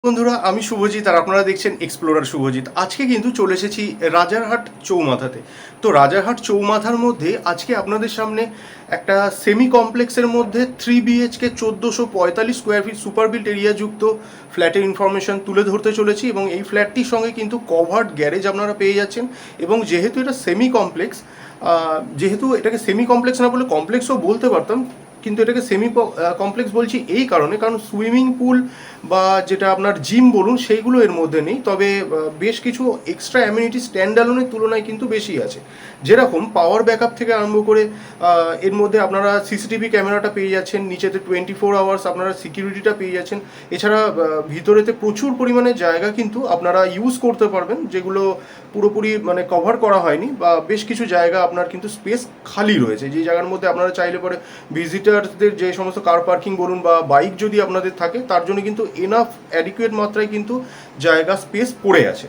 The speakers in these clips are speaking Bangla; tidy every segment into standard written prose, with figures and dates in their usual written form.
বন্ধুরা, আমি শুভজিৎ আর আপনারা দেখছেন এক্সপ্লোরার শুভজিৎ। আজকে কিন্তু চলে এসেছি রাজারহাট চৌমাথাতে। তো রাজারহাট চৌমাথার মধ্যে আজকে আপনাদের সামনে একটা সেমি কমপ্লেক্সের মধ্যে 3 BHK 1445 square feet super built area যুক্ত ফ্ল্যাটের ইনফরমেশন তুলে ধরতে চলেছি। এবং এই ফ্ল্যাটটির সঙ্গে কিন্তু কভার্ড গ্যারেজ আপনারা পেয়ে যাচ্ছেন। এবং যেহেতু এটা সেমি কমপ্লেক্স, যেহেতু এটাকে সেমি কমপ্লেক্স না বলে কমপ্লেক্সও বলতে পারতাম, কিন্তু এটাকে সেমি কমপ্লেক্স বলছি এই কারণে, কারণ সুইমিং পুল বা যেটা আপনার জিম বলুন সেইগুলো এর মধ্যে নেই। তবে বেশ কিছু এক্সট্রা অ্যামিনিটি স্ট্যান্ডঅ্যালোনের তুলনায় কিন্তু বেশি আছে। যেরকম পাওয়ার ব্যাকআপ থেকে আরম্ভ করে এর মধ্যে আপনারা সিসিটিভি ক্যামেরাটা পেয়ে যাচ্ছেন, নিচেতে 24 আওয়ার্স আপনারা সিকিউরিটিটা পেয়ে যাচ্ছেন। এছাড়া ভিতরেতে প্রচুর পরিমাণে জায়গা কিন্তু আপনারা ইউজ করতে পারবেন, যেগুলো পুরোপুরি মানে কভার করা হয়নি, বা বেশ কিছু জায়গা আপনার কিন্তু স্পেস খালি রয়েছে, যে জায়গার মধ্যে আপনারা চাইলে পরে ভিজিটারদের যে সমস্ত কার পার্কিং বলুন বা বাইক যদি আপনাদের থাকে, তার জন্য কিন্তু এনাফ অ্যাডিকুয়েট মাত্রায় কিন্তু জায়গা স্পেস পড়ে আছে।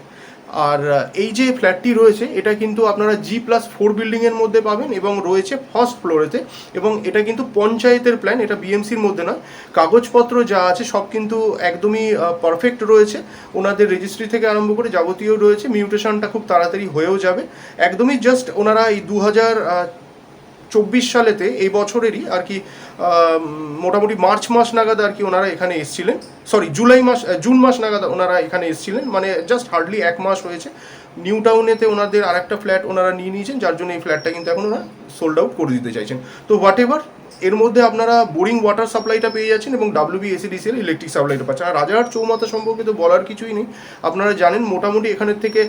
আর এই যে ফ্ল্যাটটি রয়েছে এটা কিন্তু আপনারা G+4 বিল্ডিংয়ের মধ্যে পাবেন এবং রয়েছে ফার্স্ট ফ্লোরেতে। এবং এটা কিন্তু পঞ্চায়েতের প্ল্যান, এটা বিএমসির মধ্যে নয়। কাগজপত্র যা আছে সব কিন্তু একদমই পারফেক্ট রয়েছে। ওনাদের রেজিস্ট্রি থেকে আরম্ভ করে যাবতীয় রয়েছে। মিউটেশনটা খুব তাড়াতাড়ি হয়েও যাবে। একদমই জাস্ট ওনারা এই 2024 সালেতে, এই বছরেরই আর কি, মোটামুটি মার্চ মাস নাগাদ আর কি ওনারা এখানে এসেছিলেন। সরি, জুন মাস নাগাদ ওনারা এখানে এসেছিলেন, মানে জাস্ট হার্ডলি 1 মাস হয়েছে। নিউ টাউনেতে ওনাদের আরেকটা ফ্ল্যাট ওনারা নিয়ে নিয়েছেন, যার জন্য এই ফ্ল্যাটটা কিন্তু এখন ওনারা সোল্ড আউট করে দিতে চাইছেন। তো হোয়াট এভার, এর মধ্যে আপনারা বোরিং ওয়াটার সাপ্লাইটা পেয়ে যাচ্ছেন এবং WBACDCL ইলেকট্রিক সাপ্লাইটা পাচ্ছেন। আর রাজারহাট চৌমাথা সম্পর্কে তো বলার কিছুই নেই। আপনারা জানেন মোটামুটি এখানের থেকে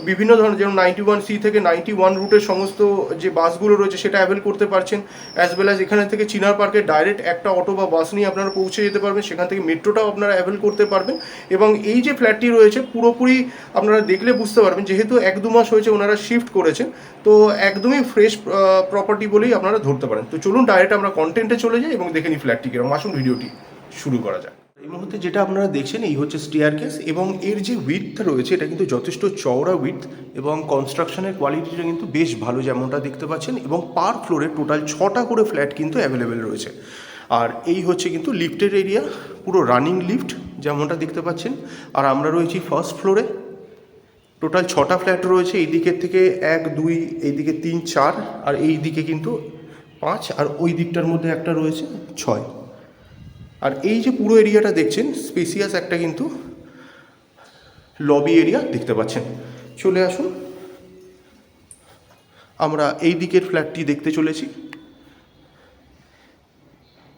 বিভিন্ন ধরনের, যেমন 91C থেকে 91 রুটের সমস্ত যে বাসগুলো রয়েছে সেটা অ্যাভেল করতে পারছেন। অ্যাজ ওয়েল অ্যাজ এখানে থেকে চিনার পার্কে ডাইরেক্ট একটা অটো বা বাস নিয়ে আপনারা পৌঁছে যেতে পারবেন। সেখান থেকে মেট্রোটাও আপনারা অ্যাভেল করতে পারবেন। এবং এই যে ফ্ল্যাটটি রয়েছে পুরোপুরি আপনারা দেখলে বুঝতে পারবেন, যেহেতু 1-2 মাস হয়েছে ওনারা শিফট করেছেন, তো একদমই ফ্রেশ প্রপার্টি বলেই আপনারা ধরতে পারেন। তো চলুন ডাইরেক্ট আমরা কন্টেন্টে চলে যাই এবং দেখে নিই ফ্ল্যাটটি কিরকম। আসুন ভিডিওটি শুরু করা যাক। এই মুহূর্তে যেটা আপনারা দেখছেন এই হচ্ছে স্টেয়ারকেস, এবং এর যে উইডথ রয়েছে এটা কিন্তু যথেষ্ট চওড়া উইডথ, এবং কনস্ট্রাকশনের কোয়ালিটিটা কিন্তু বেশ ভালো, যেমনটা দেখতে পাচ্ছেন। এবং পার ফ্লোরে টোটাল 6টা করে ফ্ল্যাট কিন্তু অ্যাভেলেবেল রয়েছে। আর এই হচ্ছে কিন্তু লিফটের এরিয়া, পুরো রানিং লিফট যেমনটা দেখতে পাচ্ছেন। আর আমরা রয়েছি ফার্স্ট ফ্লোরে। টোটাল 6টা ফ্ল্যাট রয়েছে, এই দিকের থেকে 1, 2, এইদিকে 3, 4, আর এই দিকে কিন্তু 5, আর ওই দিকটার মধ্যে একটা রয়েছে 6। আর এই যে পুরো এরিয়াটা দেখছেন স্পেসিয়াস একটা কিন্তু লবি এরিয়া দেখতে পাচ্ছেন। চলে আসুন, আমরা এই দিকের ফ্ল্যাটটি দেখতে চলেছি।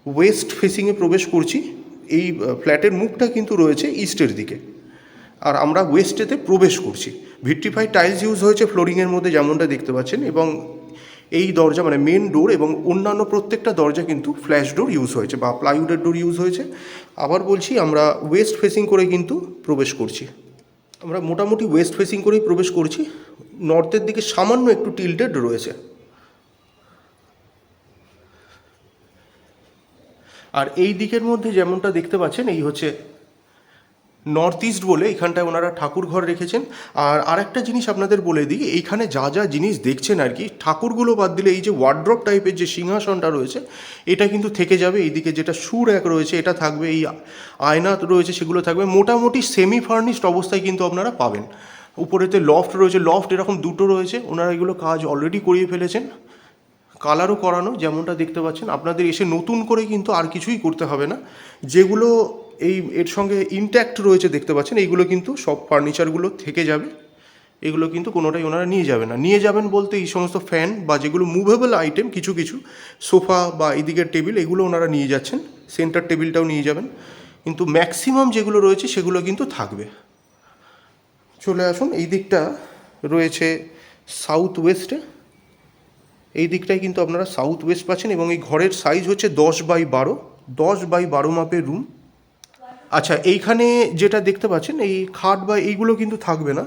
ওয়েস্ট ফেসিংয়ে প্রবেশ করছি। এই ফ্ল্যাটের মুখটা কিন্তু রয়েছে ইস্টের দিকে, আর আমরা ওয়েস্টেতে প্রবেশ করছি। ভিট্রিফাইড টাইলস ইউজ হয়েছে ফ্লোরিংয়ের মধ্যে, যেমনটা দেখতে পাচ্ছেন। এবং এই দরজা মানে মেন ডোর এবং অন্যান্য প্রত্যেকটা দরজা কিন্তু ফ্ল্যাশ ডোর ইউজ হয়েছে বা প্লাইউডের ডোর ইউজ হয়েছে। আবার বলছি, আমরা ওয়েস্ট ফেসিং করে কিন্তু প্রবেশ করছি। আমরা মোটামুটি ওয়েস্ট ফেসিং করেই প্রবেশ করছি। নর্থের দিকে সামান্য একটু টিল্টেড রয়েছে। আর এই দিকের মধ্যে যেমনটা দেখতে পাচ্ছেন এই হচ্ছে নর্থ ইস্ট বলে, এখানটায় ওনারা ঠাকুর ঘর রেখেছেন। আর আরেকটা জিনিস আপনাদের বলে দিই, এইখানে যা যা জিনিস দেখছেন আর কি, ঠাকুরগুলো বাদ দিলে এই যে ওয়ার্ড্রপ টাইপের যে সিংহাসনটা রয়েছে এটা কিন্তু থেকে যাবে। এইদিকে যেটা শু র্যাক রয়েছে এটা থাকবে, এই আয়না রয়েছে সেগুলো থাকবে। মোটামুটি সেমি ফার্নিশড অবস্থায় কিন্তু আপনারা পাবেন। উপরেতে লফট রয়েছে, লফট এরকম 2টো রয়েছে। ওনারা এগুলো কাজ অলরেডি করিয়ে ফেলেছেন, কালারও করানো, যেমনটা দেখতে পাচ্ছেন। আপনাদের এসে নতুন করে কিন্তু আর কিছুই করতে হবে না। যেগুলো এই এর সঙ্গে ইনট্যাক্ট রয়েছে দেখতে পাচ্ছেন, এইগুলো কিন্তু সব ফার্নিচারগুলো থেকে যাবে। এগুলো কিন্তু কোনোটাই ওনারা নিয়ে যাবে না। নিয়ে যাবেন বলতে এই সমস্ত ফ্যান বা যেগুলো মুভেবল আইটেম, কিছু কিছু সোফা বা এদিকের টেবিল, এগুলো ওনারা নিয়ে যাচ্ছেন। সেন্টার টেবিলটাও নিয়ে যাবেন, কিন্তু ম্যাক্সিমাম যেগুলো রয়েছে সেগুলো কিন্তু থাকবে। চলে আসুন, এই দিকটা রয়েছে সাউথ ওয়েস্টে। এই দিকটায় কিন্তু আপনারা সাউথ ওয়েস্ট পাচ্ছেন। এবং এই ঘরের সাইজ হচ্ছে 10x12 মাপের রুম। আচ্ছা, এইখানে যেটা দেখতে পাচ্ছেন এই খাট বা এইগুলো কিন্তু থাকবে না।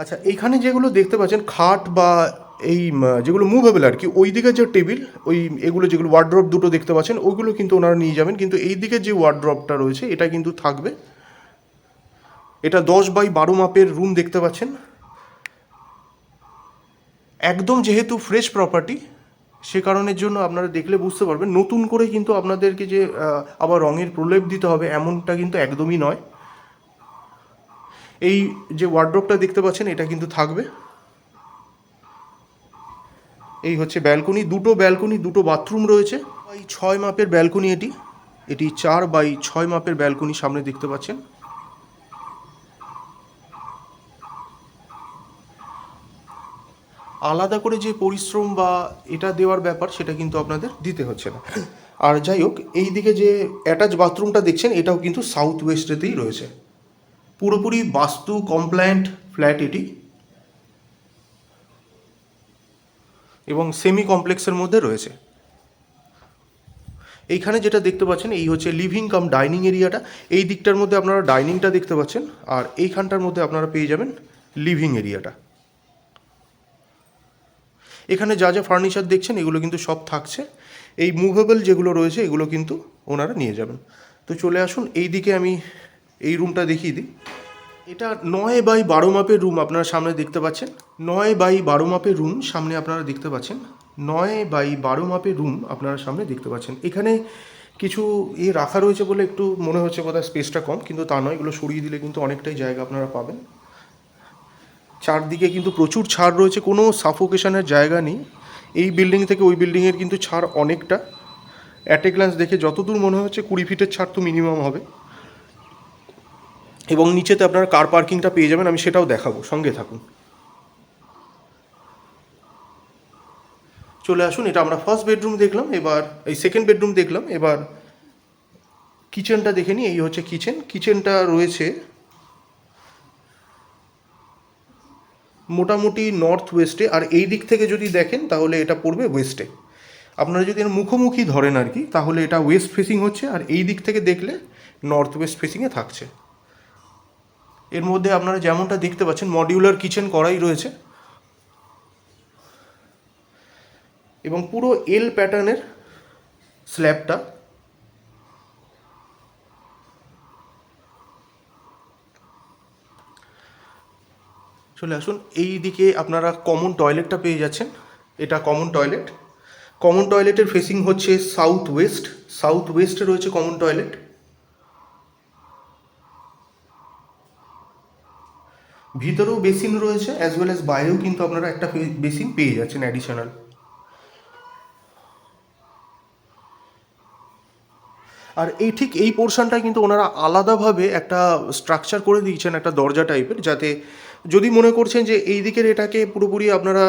আচ্ছা, এইখানে যেগুলো দেখতে পাচ্ছেন খাট বা এই যেগুলো মুভেবল আর কি, ওই দিকে যে টেবিল, ওই এগুলো যেগুলো ওয়ার্ড্রপ 2টো দেখতে পাচ্ছেন ওইগুলো কিন্তু ওনারা নিয়ে যাবেন। কিন্তু এই দিকে যে ওয়ার্ড্রপটা রয়েছে এটা কিন্তু থাকবে। এটা 10x12 মাপের রুম দেখতে পাচ্ছেন। একদম যেহেতু ফ্রেশ প্রপার্টি, সে কারণের জন্য আপনারা দেখলে বুঝতে পারবেন, নতুন করে কিন্তু আপনাদেরকে যে আবার রঙের প্রলেপ দিতে হবে এমনটা কিন্তু একদমই নয়। এই যে ওয়ার্ড্রপটা দেখতে পাচ্ছেন এটা কিন্তু থাকবে। এই হচ্ছে ব্যালকনি, দুটো বাথরুম রয়েছে। 6 মাপের ব্যালকনি এটি 4x6 মাপের ব্যালকনি সামনে দেখতে পাচ্ছেন। আলাদা করে যে পরিশ্রম বা এটা দেওয়ার ব্যাপার সেটা কিন্তু আপনাদের দিতে হচ্ছে না। আর যাই হোক, এই দিকে যে অ্যাটাচ বাথরুমটা দেখছেন এটাও কিন্তু সাউথ ওয়েস্টেতেই রয়েছে। পুরোপুরি বাস্তু কমপ্লায়েন্ট ফ্ল্যাট এটি, এবং সেমি কমপ্লেক্সের মধ্যে রয়েছে। এইখানে যেটা দেখতে পাচ্ছেন এই হচ্ছে লিভিং কাম ডাইনিং এরিয়াটা। এই দিকটার মধ্যে আপনারা ডাইনিংটা দেখতে পাচ্ছেন, আর এইখানটার মধ্যে আপনারা পেয়ে যাবেন লিভিং এরিয়াটা। এখানে যা যা ফার্নিচার দেখছেন এগুলো কিন্তু সব থাকছে। এই মুভেবল যেগুলো রয়েছে এগুলো কিন্তু ওনারা নিয়ে যাবেন। তো চলে আসুন, এই দিকে আমি এই রুমটা দেখিয়ে দিই। এটা 9x12 মাপের রুম আপনারা সামনে দেখতে পাচ্ছেন। 9x12 মাপের রুম সামনে আপনারা দেখতে পাচ্ছেন। 9x12 মাপের রুম আপনারা সামনে দেখতে পাচ্ছেন। এখানে কিছু রাখা রয়েছে বলে একটু মনে হচ্ছে বোধহয় স্পেসটা কম, কিন্তু তা নয়, এগুলো সরিয়ে দিলে কিন্তু অনেকটাই জায়গা আপনারা পাবেন। চারদিকে কিন্তু প্রচুর ছাড় রয়েছে, কোনো সাফোকেশনের জায়গা নেই। এই বিল্ডিং থেকে ওই বিল্ডিংয়ের কিন্তু ছাড় অনেকটা। অ্যাট এ গ্লান্স দেখে যতদূর মনে হচ্ছে 20 ফিটের ছাড় তো মিনিমাম হবে। এবং নিচেতে আপনারা কার পার্কিংটা পেয়ে যাবেন, আমি সেটাও দেখাবো, সঙ্গে থাকুন। চলে আসুন, এটা আমরা ফার্স্ট বেডরুম দেখলাম, এবার এই সেকেন্ড বেডরুম দেখলাম। এবার কিচেনটা দেখে নিই। এই হচ্ছে কিচেনটা রয়েছে মোটামুটি নর্থ ওয়েস্টে, আর এই দিক থেকে যদি দেখেন তাহলে এটা পড়বে ওয়েস্টে। আপনারা যদি এর মুখোমুখি ধরেন আর কি, তাহলে এটা ওয়েস্ট ফেসিং হচ্ছে, আর এই দিক থেকে দেখলে নর্থ ওয়েস্ট ফেসিংয়ে থাকছে। এর মধ্যে আপনারা যেমনটা দেখতে পাচ্ছেন মডিউলার কিচেন করাই রয়েছে, এবং পুরো এল প্যাটার্নের স্ল্যাবটা। চলে আসুন, এই দিকে আপনারা কমন টয়লেটটা পেয়ে যাচ্ছেন। এটা কমন টয়লেটের ফেসিং হচ্ছে সাউথ ওয়েস্টে রয়েছে কমন টয়লেট। ভিতরেও বেসিন রয়েছে, অ্যাজ ওয়েল অ্যাজ বাইরেও কিন্তু আপনারা একটা বেসিন পেয়ে যাচ্ছেন অ্যাডিশনাল। আর এই পোর্শনটা কিন্তু ওনারা আলাদাভাবে একটা স্ট্রাকচার করে দিয়েছেন, একটা দরজা টাইপের, যাতে যদি মনে করছেন যে এই দিকের এটাকে পুরোপুরি আপনারা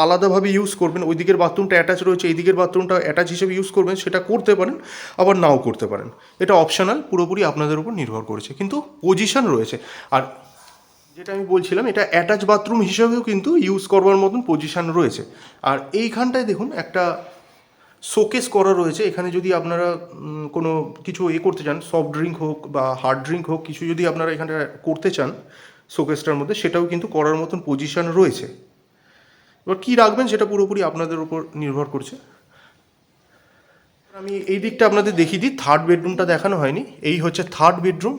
আলাদাভাবে ইউজ করবেন, ওই দিকের বাথরুমটা অ্যাটাচ রয়েছে, এই দিকের বাথরুমটা অ্যাটাচ হিসেবে ইউজ করবেন, সেটা করতে পারেন, আবার নাও করতে পারেন। এটা অপশনাল, পুরোপুরি আপনাদের উপর নির্ভর করেছে, কিন্তু পজিশন রয়েছে। আর যেটা আমি বলছিলাম, এটা অ্যাটাচ বাথরুম হিসেবেও কিন্তু ইউজ করবার মতন পজিশন রয়েছে। আর এইখানটায় দেখুন একটা শোকেস করা রয়েছে। এখানে যদি আপনারা কোনো কিছু করতে চান, সফট ড্রিঙ্ক হোক বা হার্ড ড্রিঙ্ক হোক, কিছু যদি আপনারা এখানটা করতে চান শোকেসটার মধ্যে, সেটাও কিন্তু করার মতন পজিশন রয়েছে। এবার কী রাখবেন সেটা পুরোপুরি আপনাদের উপর নির্ভর করছে। আমি এই দিকটা আপনাদের দেখিয়ে দিই। থার্ড বেডরুমটা দেখানো হয়নি। এই হচ্ছে থার্ড বেডরুম।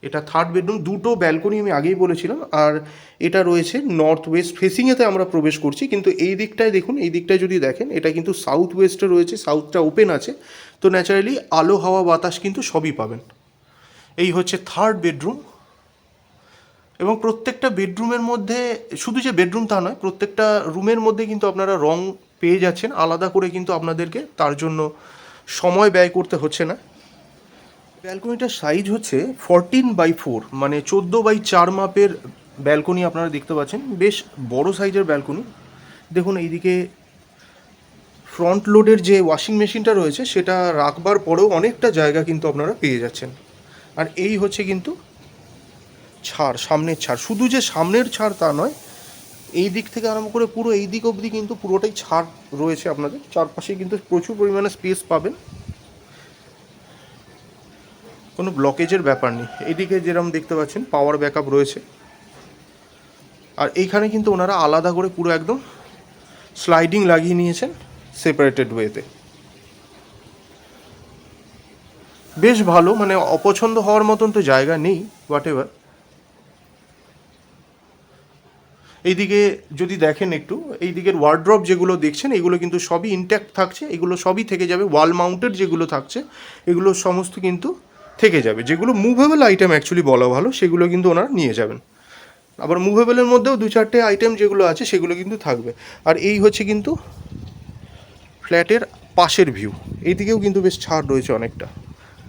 এটা থার্ড বেডরুম, দুটো ব্যালকনি আমি আগেই বলেছিলাম, আর এটা রয়েছে নর্থ ওয়েস্ট ফেসিংয়েতে আমরা প্রবেশ করছি। কিন্তু এই দিকটায় দেখুন, এই দিকটায় যদি দেখেন এটা কিন্তু সাউথ ওয়েস্টে রয়েছে, সাউথটা ওপেন আছে, তো ন্যাচারালি আলো হাওয়া বাতাস কিন্তু সবই পাবেন। এই হচ্ছে থার্ড বেডরুম, এবং প্রত্যেকটা বেডরুমের মধ্যে শুধু যে বেডরুম তা নয়, প্রত্যেকটা রুমের মধ্যে কিন্তু আপনারা রং পেয়ে যাচ্ছেন আলাদা করে, কিন্তু আপনাদেরকে তার জন্য সময় ব্যয় করতে হচ্ছে না। ব্যালকনিটার সাইজ হচ্ছে 14x4, মানে 14x4 মাপের ব্যালকনি আপনারা দেখতে পাচ্ছেন। বেশ বড় সাইজের ব্যালকনি। দেখুন এইদিকে ফ্রন্ট লোডের যে ওয়াশিং মেশিনটা রয়েছে সেটা রাখবার পরেও অনেকটা জায়গা কিন্তু আপনারা পেয়ে যাচ্ছেন। আর এই হচ্ছে কিন্তু সামনের ছাড়। শুধু যে সামনের ছাড় তা নয়, এই দিক থেকে আরম্ভ করে পুরো এই দিক অবধি কিন্তু পুরোটাই ছাড় রয়েছে। আপনাদের চারপাশে কিন্তু প্রচুর পরিমাণে স্পেস পাবেন, কোনো ব্লকেজের ব্যাপার নেই। এইদিকে যেরকম দেখতে পাচ্ছেন পাওয়ার ব্যাকআপ রয়েছে, আর এইখানে কিন্তু ওনারা আলাদা করে পুরো একদম স্লাইডিং লাগিয়ে নিয়েছেন সেপারেটেড ওয়েতে। বেশ ভালো, মানে অপছন্দ হওয়ার মতন তো জায়গা নেই, হোয়াট এভার। এইদিকে যদি দেখেন একটু, এই দিকের ওয়ার্ড্রপ যেগুলো দেখছেন এগুলো কিন্তু সবই ইনট্যাক্ট থাকছে, এগুলো সবই থেকে যাবে। ওয়াল মাউন্টেড যেগুলো থাকছে এগুলো সমস্ত কিন্তু থেকে যাবে। যেগুলো মুভেবল আইটেম অ্যাকচুয়ালি বলা ভালো, সেগুলো কিন্তু ওনারা নিয়ে যাবেন। আবার মুভেবলের মধ্যেও 2-4টে আইটেম যেগুলো আছে সেগুলো কিন্তু থাকবে। আর এই হচ্ছে কিন্তু ফ্ল্যাটের পাশের ভিউ, এই দিকেও কিন্তু বেশ ছাড় রয়েছে অনেকটা।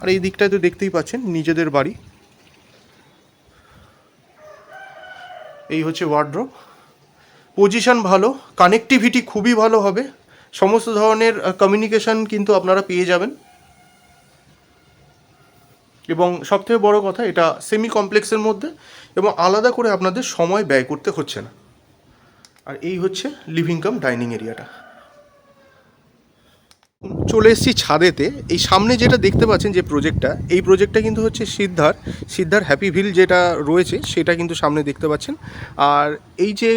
আর এই দিকটায় তো দেখতেই পাচ্ছেন নিজেদের বাড়ি। এই হচ্ছে ওয়ার্ড্রোব, পজিশন ভালো, কানেক্টিভিটি খুবই ভালো হবে, সমস্ত ধরনের কমিউনিকেশন কিন্তু আপনারা পেয়ে যাবেন। এবং সবথেকে বড় কথা, এটা সেমি কমপ্লেক্সের মধ্যে এবং আলাদা করে আপনাদের সময় ব্যয় করতে হচ্ছে না। আর এই হচ্ছে লিভিং কাম ডাইনিং এরিয়াটা। চলে এসেছি ছাদেতে। এই সামনে যেটা দেখতে পাচ্ছেন যে প্রজেক্টটা, এই প্রজেক্টটা কিন্তু হচ্ছে সিদ্ধার হ্যাপি ভিল যেটা রয়েছে সেটা কিন্তু সামনে দেখতে পাচ্ছেন। আর এই যে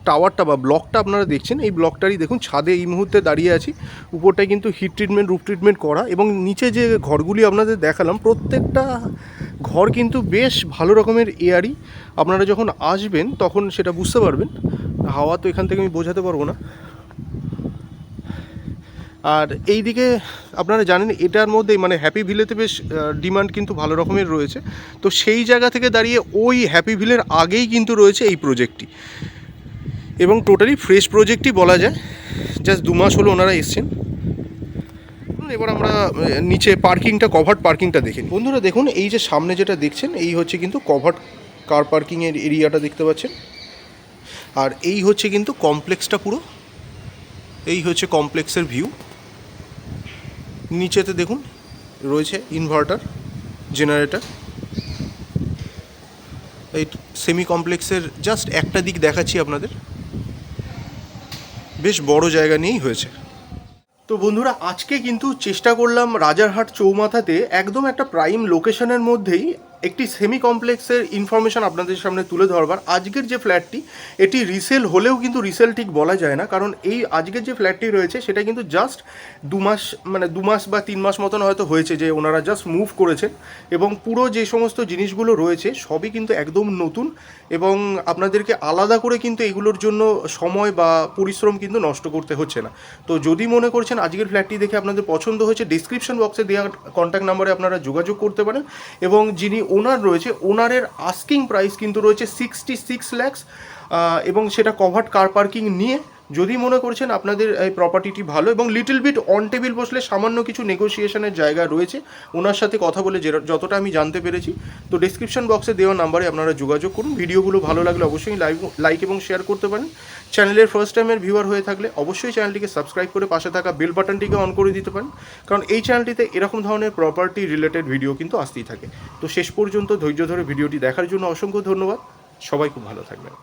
টাওয়ারটা বা ব্লকটা আপনারা দেখছেন, এই ব্লকটারই দেখুন ছাদে এই মুহূর্তে দাঁড়িয়ে আছি। উপরটায় কিন্তু হিট ট্রিটমেন্ট, রুফ ট্রিটমেন্ট করা, এবং নিচে যে ঘরগুলি আপনাদের দেখালাম প্রত্যেকটা ঘর কিন্তু বেশ ভালো রকমের এয়ারি। আপনারা যখন আসবেন তখন সেটা বুঝতে পারবেন। হাওয়া তো এখান থেকে আমি বোঝাতে পারবো না। আর এই দিকে আপনারা জানেন এটার মধ্যে মানে হ্যাপি ভিলেতে বেশ ডিমান্ড কিন্তু ভালো রকমের রয়েছে। তো সেই জায়গা থেকে দাঁড়িয়ে ওই হ্যাপি ভিলের আগেই কিন্তু রয়েছে এই প্রজেক্টটি, এবং টোটালি ফ্রেশ প্রজেক্টই বলা যায়। জাস্ট 2 মাস হলো ওনারা এসছেন। এবার আমরা নিচে পার্কিংটা, কভার্ড পার্কিংটা দেখি। বন্ধুরা দেখুন, এই যে সামনে যেটা দেখছেন এই হচ্ছে কিন্তু কভার্ড কার পার্কিংয়ের এরিয়াটা দেখতে পাচ্ছেন। আর এই হচ্ছে কিন্তু কমপ্লেক্সটা পুরো, এই হচ্ছে কমপ্লেক্সের ভিউ। নিচেতে দেখুন রয়েছে ইনভার্টার, জেনারেটর। এই সেমি কমপ্লেক্সের জাস্ট একটা দিক দেখাচ্ছি আপনাদের, বেশ বড় জায়গা নিয়েই হয়েছে। তো বন্ধুরা আজকে কিন্তু চেষ্টা করলাম রাজারহাট চৌমাথাতে একদম একটা প্রাইম লোকেশনের মধ্যেই একটি সেমি কমপ্লেক্সের ইনফরমেশন আপনাদের সামনে তুলে ধরবার। আজকের যে ফ্ল্যাটটি এটি রিসেল হলেও কিন্তু রিসেল ঠিক বলা যায় না, কারণ এই আজকের যে ফ্ল্যাটটি রয়েছে সেটা কিন্তু জাস্ট 2 মাস মানে 2 মাস বা 3 মাস মতন হয়তো হয়েছে যে ওনারা জাস্ট মুভ করেছেন, এবং পুরো যে সমস্ত জিনিসগুলো রয়েছে সবই কিন্তু একদম নতুন, এবং আপনাদেরকে আলাদা করে কিন্তু এগুলোর জন্য সময় বা পরিশ্রম কিন্তু নষ্ট করতে হচ্ছে না। তো যদি মনে করছেন আজকের ফ্ল্যাটটি দেখে আপনাদের পছন্দ হয়েছে, ডিসক্রিপশন বক্সে দেওয়া কন্ট্যাক্ট নাম্বারে আপনারা যোগাযোগ করতে পারেন। এবং যিনি ওনার রয়েছে, ওনারের আস্কিং প্রাইস কিন্তু রয়েছে 66 lakhs, এবং সেটা কভার্ড কার পার্কিং নিয়ে। যদি মনে করছেন আপনাদের এই প্রপার্টিটি ভালো এবং লিটল বিট অন টেবিল বসলে সামান্য কিছু নেগোসিয়েশনের জায়গা রয়েছে, ওনার সাথে কথা বলে যতটা আমি জানতে পেরেছি। তো ডিসক্রিপশন বক্সে দেওয়া নাম্বারে আপনারা যোগাযোগ করুন। ভিডিওগুলো ভালো লাগলে অবশ্যই লাইক এবং শেয়ার করতে পারেন। চ্যানেলের ফার্স্ট টাইমের ভিউয়ার হয়ে থাকলে অবশ্যই চ্যানেলটিকে সাবস্ক্রাইব করে পাশে থাকা বেল বাটনটিকে অন করে দিতে পারেন, কারণ এই চ্যানেলটিতে এরকম ধরনের প্রপার্টি রিলেটেড ভিডিও কিন্তু আসতেই থাকে। তো শেষ পর্যন্ত ধৈর্য ধরে ভিডিওটি দেখার জন্য অসংখ্য ধন্যবাদ। সবাই খুব ভালো থাকবেন।